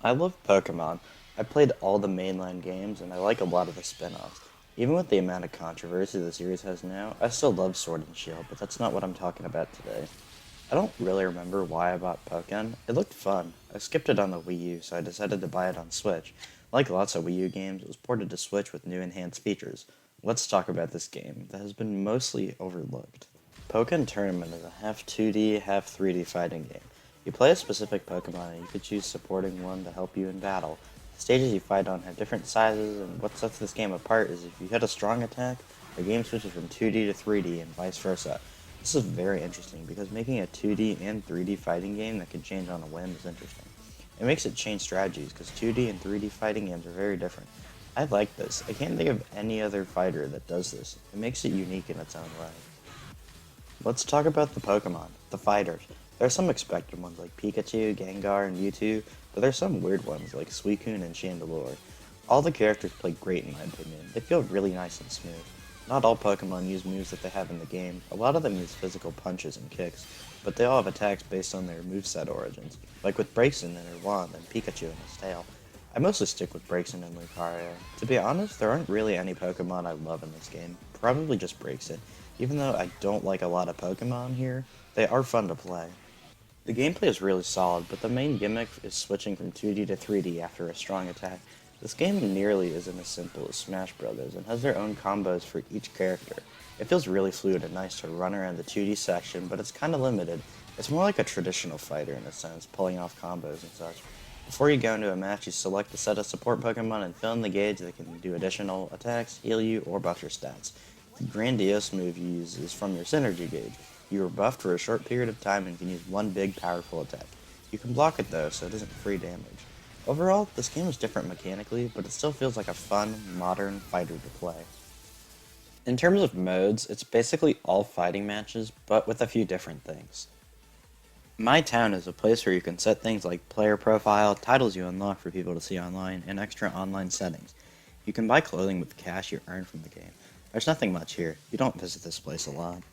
I love Pokemon. I played all the mainline games, and I like a lot of the spin-offs. Even with the amount of controversy the series has now, I still love Sword and Shield, but that's not what I'm talking about today. I don't really remember why I bought Pokken. It looked fun. I skipped it on the Wii U, so I decided to buy it on Switch. Like lots of Wii U games, it was ported to Switch with new enhanced features. Let's talk about this game that has been mostly overlooked. Pokken Tournament is a half 2D, half 3D fighting game. You play a specific Pokemon and you could choose supporting one to help you in battle. The stages you fight on have different sizes, and what sets this game apart is if you hit a strong attack, the game switches from 2D to 3D and vice versa. This is very interesting because making a 2D and 3D fighting game that can change on a whim is interesting. It makes it change strategies because 2D and 3D fighting games are very different. I like this. I can't think of any other fighter that does this. It makes it unique in its own way. Let's talk about the Pokemon, the fighters. There are some expected ones like Pikachu, Gengar, and Mewtwo, but there are some weird ones like Suicune and Chandelure. All the characters play great in my opinion. They feel really nice and smooth. Not all Pokemon use moves that they have in the game. A lot of them use physical punches and kicks, but they all have attacks based on their moveset origins, like with Braixen and her wand and Pikachu and his tail. I mostly stick with Braixen and Lucario. To be honest, there aren't really any Pokemon I love in this game. Probably just Braixen. Even though I don't like a lot of Pokemon here, they are fun to play. The gameplay is really solid, but the main gimmick is switching from 2D to 3D after a strong attack. This game nearly isn't as simple as Smash Bros. And has their own combos for each character. It feels really fluid and nice to run around the 2D section, but it's kinda limited. It's more like a traditional fighter in a sense, pulling off combos and such. Before you go into a match, you select a set of support Pokemon and fill in the gauge that can do additional attacks, heal you, or buff your stats. The grandiose move you use is from your synergy gauge. You are buffed for a short period of time and can use one big, powerful attack. You can block it though, so it isn't free damage. Overall, this game is different mechanically, but it still feels like a fun, modern fighter to play. In terms of modes, it's basically all fighting matches, but with a few different things. My Town is a place where you can set things like player profile, titles you unlock for people to see online, and extra online settings. You can buy clothing with cash you earn from the game. There's nothing much here. You don't visit this place a lot.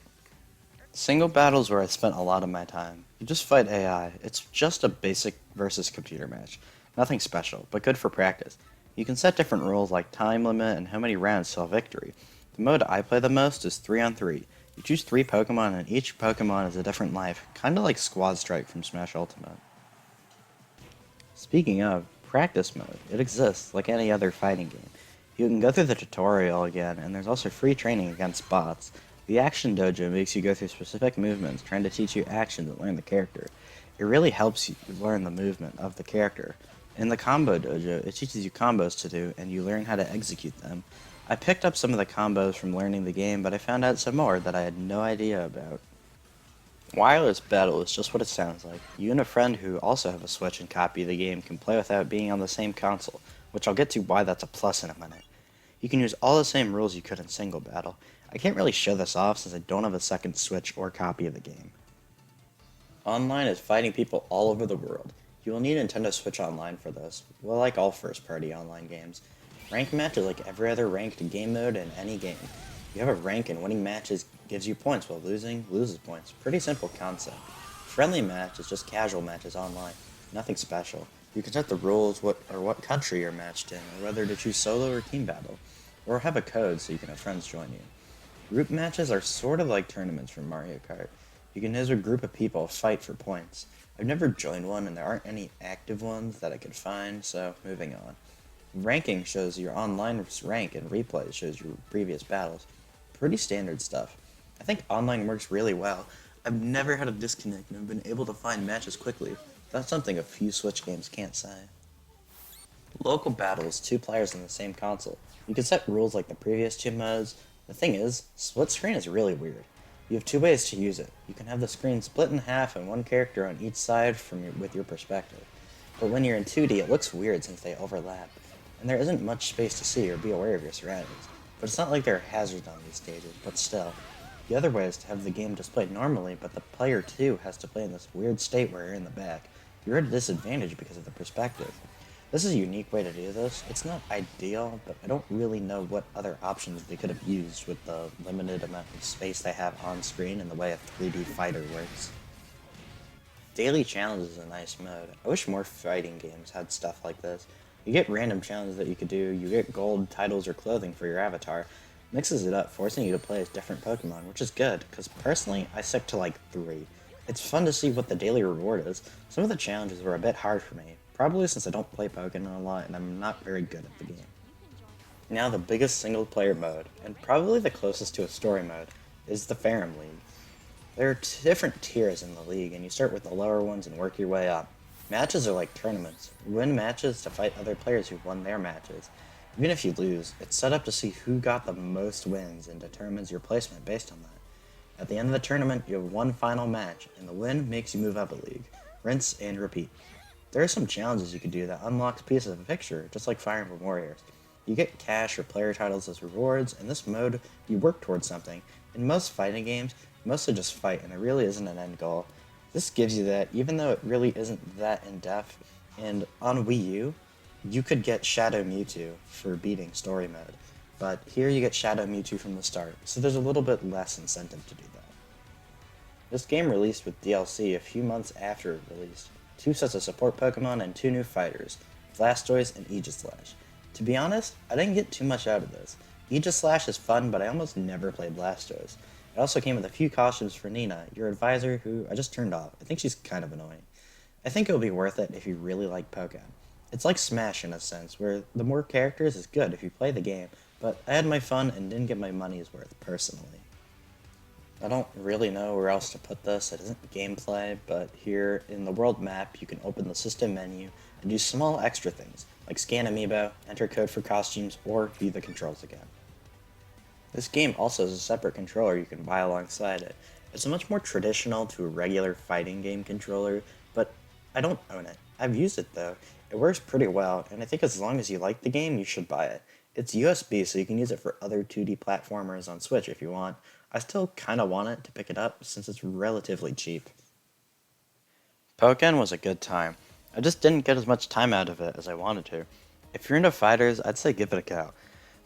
Single battles where I spent a lot of my time. You just fight AI. It's just a basic versus computer match. Nothing special, but good for practice. You can set different rules like time limit and how many rounds till victory. The mode I play the most is 3 on 3. You choose 3 Pokemon and each Pokemon is a different life, kinda like Squad Strike from Smash Ultimate. Speaking of, practice mode. It exists, like any other fighting game. You can go through the tutorial again, and there's also free training against bots. The Action Dojo makes you go through specific movements, trying to teach you actions and learn the character. It really helps you learn the movement of the character. In the Combo Dojo, it teaches you combos to do, and you learn how to execute them. I picked up some of the combos from learning the game, but I found out some more that I had no idea about. Wireless battle is just what it sounds like. You and a friend who also have a Switch and copy of the game can play without being on the same console, which I'll get to why that's a plus in a minute. You can use all the same rules you could in single battle. I can't really show this off since I don't have a second Switch or copy of the game. Online is fighting people all over the world. You will need Nintendo Switch Online for this, well, like all first-party online games. Rank match is like every other ranked game mode in any game. You have a rank and winning matches gives you points while losing loses points. Pretty simple concept. Friendly match is just casual matches online. Nothing special. You can set the rules what country you're matched in, or whether to choose solo or team battle, or have a code so you can have friends join you. Group matches are sort of like tournaments from Mario Kart. You can as a group of people fight for points. I've never joined one and there aren't any active ones that I could find, so moving on. Ranking shows your online rank and replay shows your previous battles. Pretty standard stuff. I think online works really well. I've never had a disconnect and I've been able to find matches quickly. That's something a few Switch games can't say. Local battles, 2 players on the same console. You can set rules like the previous 2 modes. The thing is, split screen is really weird. You have 2 ways to use it. You can have the screen split in half and one character on each side with your perspective. But when you're in 2D, it looks weird since they overlap, and there isn't much space to see or be aware of your surroundings. But it's not like there are hazards on these stages, but still. The other way is to have the game displayed normally, but the player too has to play in this weird state where you're in the back. You're at a disadvantage because of the perspective. This is a unique way to do this. It's not ideal, but I don't really know what other options they could have used with the limited amount of space they have on screen and the way a 3D fighter works. Daily challenges is a nice mode. I wish more fighting games had stuff like this. You get random challenges that you could do, you get gold, titles, or clothing for your avatar. Mixes it up, forcing you to play as different Pokemon, which is good, because personally, I stick to like 3. It's fun to see what the daily reward is. Some of the challenges were a bit hard for me, probably since I don't play Pokken a lot and I'm not very good at the game. Now the biggest single player mode, and probably the closest to a story mode, is the Farum League. There are different tiers in the league, and you start with the lower ones and work your way up. Matches are like tournaments. You win matches to fight other players who won their matches. Even if you lose, it's set up to see who got the most wins and determines your placement based on that. At the end of the tournament, you have one final match, and the win makes you move up a league. Rinse and repeat. There are some challenges you can do that unlocks pieces of a picture, just like Fire Emblem Warriors. You get cash or player titles as rewards. In this mode, you work towards something. In most fighting games, you mostly just fight, and there really isn't an end goal. This gives you that, even though it really isn't that in-depth, and on Wii U, you could get Shadow Mewtwo for beating story mode, but here you get Shadow Mewtwo from the start, so there's a little bit less incentive to do that. This game released with DLC a few months after it released, 2 sets of support Pokemon and 2 new fighters, Blastoise and Aegislash. To be honest, I didn't get too much out of this. Aegislash is fun, but I almost never played Blastoise. It also came with a few costumes for Nina, your advisor, who I just turned off. I think she's kind of annoying. I think it will be worth it if you really like Pokken. It's like Smash in a sense, where the more characters is good if you play the game, but I had my fun and didn't get my money's worth, personally. I don't really know where else to put this. It isn't gameplay, but here in the world map, you can open the system menu and do small extra things, like scan amiibo, enter code for costumes, or view the controls again. This game also has a separate controller you can buy alongside it. It's much more traditional to a regular fighting game controller, but I don't own it. I've used it though. It works pretty well, and I think as long as you like the game, you should buy it. It's USB, so you can use it for other 2D platformers on Switch if you want. I still kinda want it to pick it up since it's relatively cheap. Pokken was a good time. I just didn't get as much time out of it as I wanted to. If you're into fighters, I'd say give it a go.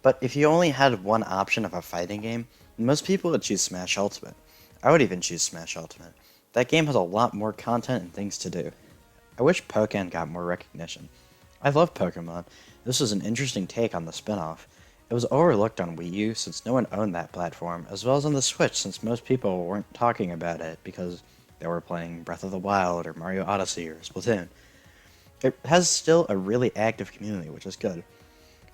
But if you only had one option of a fighting game, most people would choose Smash Ultimate. I would even choose Smash Ultimate. That game has a lot more content and things to do. I wish Pokken got more recognition. I love Pokemon. This was an interesting take on the spin-off. It was overlooked on Wii U since no one owned that platform, as well as on the Switch since most people weren't talking about it because they were playing Breath of the Wild or Mario Odyssey or Splatoon. It has still a really active community, which is good.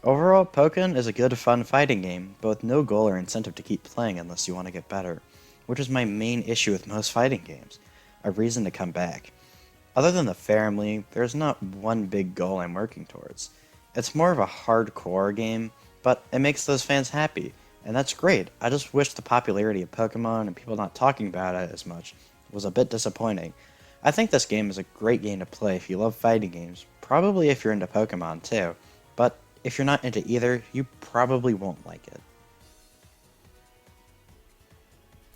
Overall, Pokken is a good, fun fighting game, but with no goal or incentive to keep playing unless you want to get better, which is my main issue with most fighting games, a reason to come back. Other than the Farum League, there's not one big goal I'm working towards. It's more of a hardcore game, but it makes those fans happy, and that's great. I just wish the popularity of Pokemon and people not talking about it as much was a bit disappointing. I think this game is a great game to play if you love fighting games, probably if you're into Pokemon too, but if you're not into either, you probably won't like it.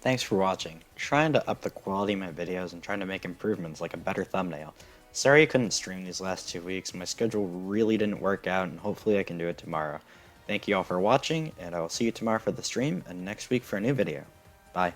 Thanks for watching. Trying to up the quality of my videos and trying to make improvements like a better thumbnail. Sorry I couldn't stream these last 2 weeks, my schedule really didn't work out and hopefully I can do it tomorrow. Thank you all for watching, and I will see you tomorrow for the stream and next week for a new video. Bye.